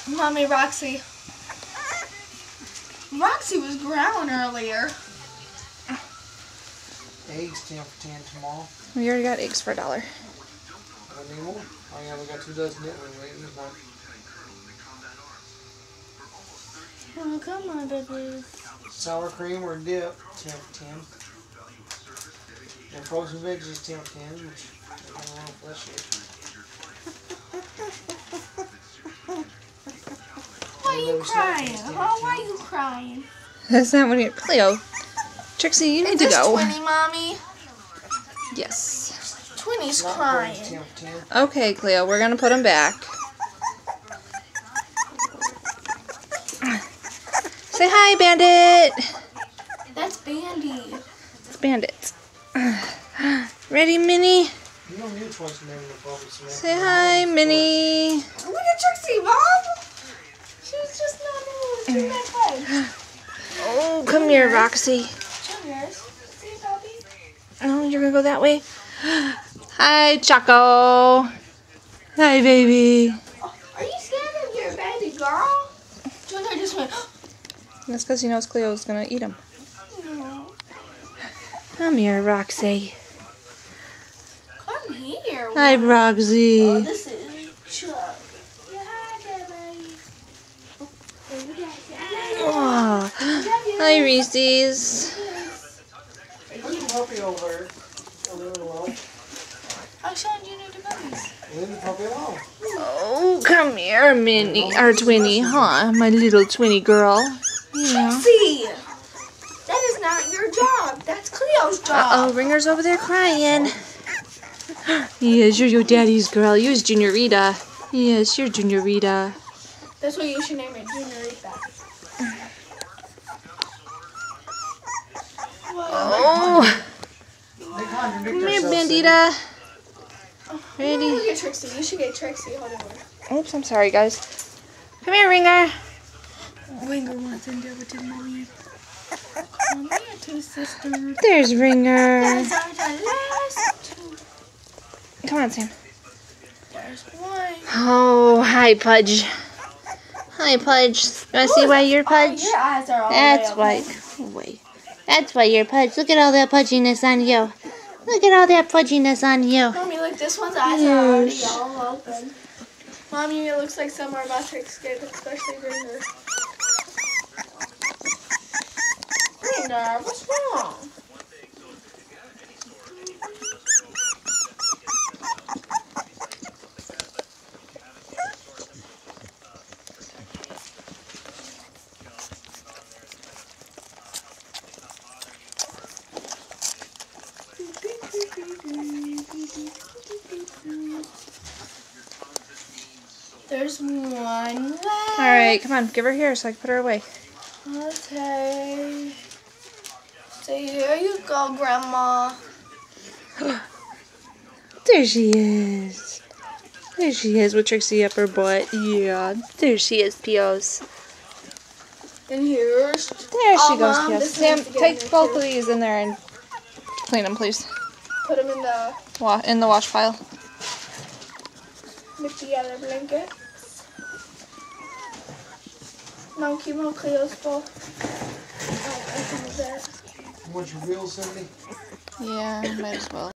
Mommy, Roxy. Roxy was growling earlier. Eggs 10 for 10 tomorrow. We already got eggs for $1. I need more. Oh yeah, we got 2 dozen in there waiting. Oh, come on, baby. Sour cream or dip 10 for 10. And frozen veggies 10 for 10, which I don't know if that's it. Why are you crying? Oh, why are you crying? That's not what you're... Cleo. Trixie, you need to go. Is this Twinnie, Mommy? Yes. Twinnie's crying. 10 for 10. Okay, Cleo, we're going to put them back. Say hi, Bandit. That's Bandy. It's Bandit. Ready, Minnie? You know which one's the name of the puppy, so Say hi, Minnie. Look at Trixie, Mom. She was just not moving that head. Oh, come here, Roxy. Juniors, see Bobby? Oh, you're going to go that way? Hi, Choco. Hi, baby. Oh, are you scared of your baby girl? Junior just went, That's because he knows Cleo's going to eat him. no. Come here, Roxy. Come here. Hi, Roxy. Oh, this is Chuck. Yeah, hi, baby. Oh. Hi, Reese's. Put the puppy over there. Leave it alone. I'm showing Junior the puppies. Leave the puppy alone. Oh, come here, Minnie. Or Twinnie, huh? My little Twinnie girl. Yeah. Trixie! That is not your job. That's Cleo's job. Uh-oh, Ringer's over there crying. Yes, you're your daddy's girl. You're Juniorita. Yes, you're Juniorita. That's what you should name it, Juniorita. Oh, They come contradict here, themselves. Bandita. Look Ready? at Trixie. You should get Trixie. Hold on. Oops, I'm sorry, guys. Come here, Ringer. Winger wants to deal with his mommy. Come here, two sisters. There's Ringer. Those are the last two. Come on, Sam. There's one. Oh, hi, Pudge. Hi, Pudge. Want to see why you're Pudge? Your eyes are all That's the why. way open. Wait. That's why you're Pudge. Look at all that pudginess on you. Look at all that pudginess on you. Mommy, look, this one's eyes are already Yes. all open. Mommy, it looks like some are about to escape, especially Ringer. Ringer, what's wrong? There's one left. All right, come on. Give her here so I can put her away. Okay. So here you go, Grandma. There she is. There she is with Trixie up her butt. Yeah. There she is, Pios. And here's... There she Oh, goes, Mom, Pios. this Sam, needs to get take in there, both too. of these in there and clean them, please. Put them in the... In the wash pile. with the other blanket. Mom, keep on Cleo's bowl. Oh, I can do that. Want your real, Cindy? Yeah, might as well.